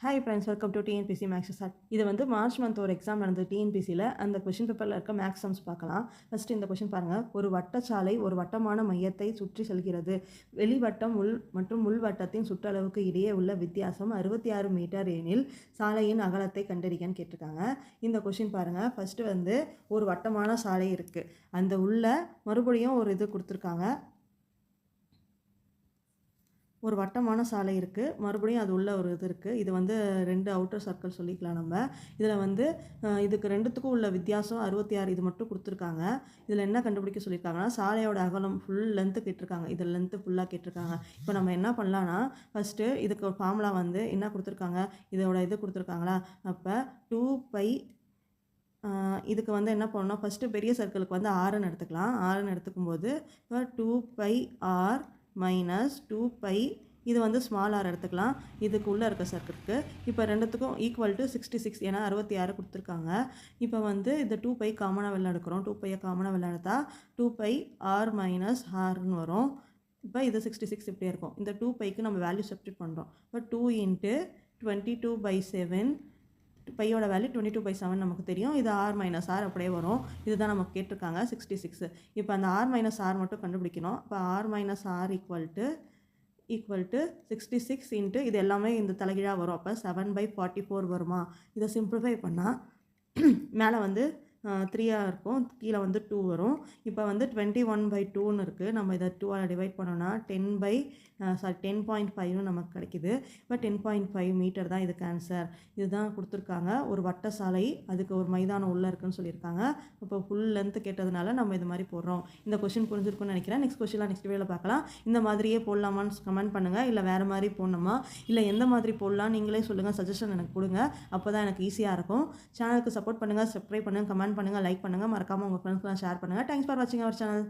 Hi friends, welcome to TNPSC maths sir. இது வந்து March month ஒரு எக்ஸாம் நடந்தது டிஎன்பிசியில். அந்த கொஷின் பேப்பரில் இருக்க மேக்ஸ் சம்ஸ் பார்க்கலாம். ஃபஸ்ட்டு இந்த கொஷின் பாருங்கள். ஒரு வட்டச்சாலை ஒரு வட்டமான மையத்தை சுற்றி செல்கிறது. வெளிவட்டம் மற்றும் உள்வட்டத்தின் சுற்றளவுக்கு இடையே உள்ள வித்தியாசம் 66 மீட்டர் எனில் சாலையின் அகலத்தை கண்டறிக்கன்னு கேட்டிருக்காங்க. இந்த கொஷின் பாருங்கள். ஃபஸ்ட்டு வந்து ஒரு வட்டமான சாலை இருக்குது. அந்த உள்ள மறுபடியும் ஒரு இது கொடுத்துருக்காங்க. ஒரு வட்டமான சாலை இருக்குது, மறுபடியும் அது உள்ள ஒரு இது இருக்குது. இது வந்து 2 அவுட்டர் சர்க்கிள் சொல்லிக்கலாம் நம்ம. இதில் வந்து இதுக்கு ரெண்டுத்துக்கும் உள்ள வித்தியாசம் 66 இது மட்டும் கொடுத்துருக்காங்க. இதில் என்ன கண்டுபிடிக்க சொல்லியிருக்காங்கன்னா, சாலையோட அகலம் ஃபுல் லென்த்து கேட்டிருக்காங்க. இதில் லென்த்து ஃபுல்லாக கேட்டிருக்காங்க. இப்போ நம்ம என்ன பண்ணலான்னா, ஃபஸ்ட்டு இதுக்கு ஒரு ஃபார்முலா வந்து என்ன கொடுத்துருக்காங்க, இதோட இது கொடுத்துருக்காங்களா. அப்போ 2π இதுக்கு வந்து என்ன பண்ணணும், ஃபஸ்ட்டு பெரிய சர்க்கிளுக்கு வந்து 6ன்னு எடுத்துக்கலாம். 6ன்னு எடுத்துக்கும்போது இப்போ 2πr மைனஸ் 2π இது வந்து ஸ்மால் ஆர் எடுத்துக்கலாம். இதுக்கு உள்ளே இருக்க சர்க்கிளுக்கு இப்போ ரெண்டுத்துக்கும் ஈக்குவல் டு 66, ஏன்னா 66 கொடுத்துருக்காங்க. இப்போ வந்து இந்த 2π காமனாக வெளில எடுக்கிறோம். 2π காமனாக வெளில எடுத்தால் 2πr மைனஸ் ஆர்னு வரும். இப்போ இது 66 இப்படியே இருக்கும். இந்த 2πக்கு நம்ம வேல்யூ சப்ஸ்டிட் பண்ணுறோம். இப்போ 2 × 22/7 பையோட வேல்யூ 22/7 நமக்கு தெரியும். இது r - r அப்படியே வரும். இதுதான் நமக்கு கேட்டிருக்காங்க 66. இப்போ அந்த r - r மட்டும் கண்டுபிடிக்கணும். இப்போ r - r equal to 66 into இது எல்லாமே இந்த தலைகீழாக வரும். அப்போ 7/44 வருமா. இதை சிம்பிளிஃபை பண்ணால் மேலே வந்து 3 இருக்கும், கீழே வந்து 2 வரும். இப்போ வந்து 21/2ன்னு இருக்குது. நம்ம இதை 2ஆல் டிவைட் பண்ணோன்னா 10.5ன்னு நமக்கு கிடைக்கிது. இப்போ 10.5 மீட்டர் தான் இதுக்கு ஆன்சர். இதுதான் கொடுத்துருக்காங்க. ஒரு வட்ட சாலை, அதுக்கு ஒரு மைதானம் உள்ளே இருக்குன்னு சொல்லியிருக்காங்க. இப்போ ஃபுல் லென்த்து கேட்டதுனால நம்ம இது மாதிரி போடுறோம். இந்த கொஷின் புரிஞ்சிருக்குன்னு நினைக்கிறேன். நெக்ஸ்ட் வீடியோவில் பார்க்கலாம். இந்த மாதிரியே போடலாமான்னு கமெண்ட் பண்ணுங்கள். இல்லை வேறு மாதிரி போடணுமா, இல்லை எந்த மாதிரி போடலாம் நீங்களே சொல்லுங்கள். சஜஷன் எனக்கு கொடுங்க. அப்போ தான் எனக்கு ஈஸியாக இருக்கும். சேனலுக்கு சப்போர்ட் பண்ணுங்கள், சப்ஸ்கிரைப் பண்ணுங்கள், கமெண்ட் பண்ணுங்கள், லைக் பண்ணுங்கள். மறக்காமல் உங்கள் ஃப்ரெண்ட்ஸ்லாம் ஷேர் பண்ணுங்கள். தேங்க்ஸ் ஃபார் வாட்சிங் அவர் சேனல்.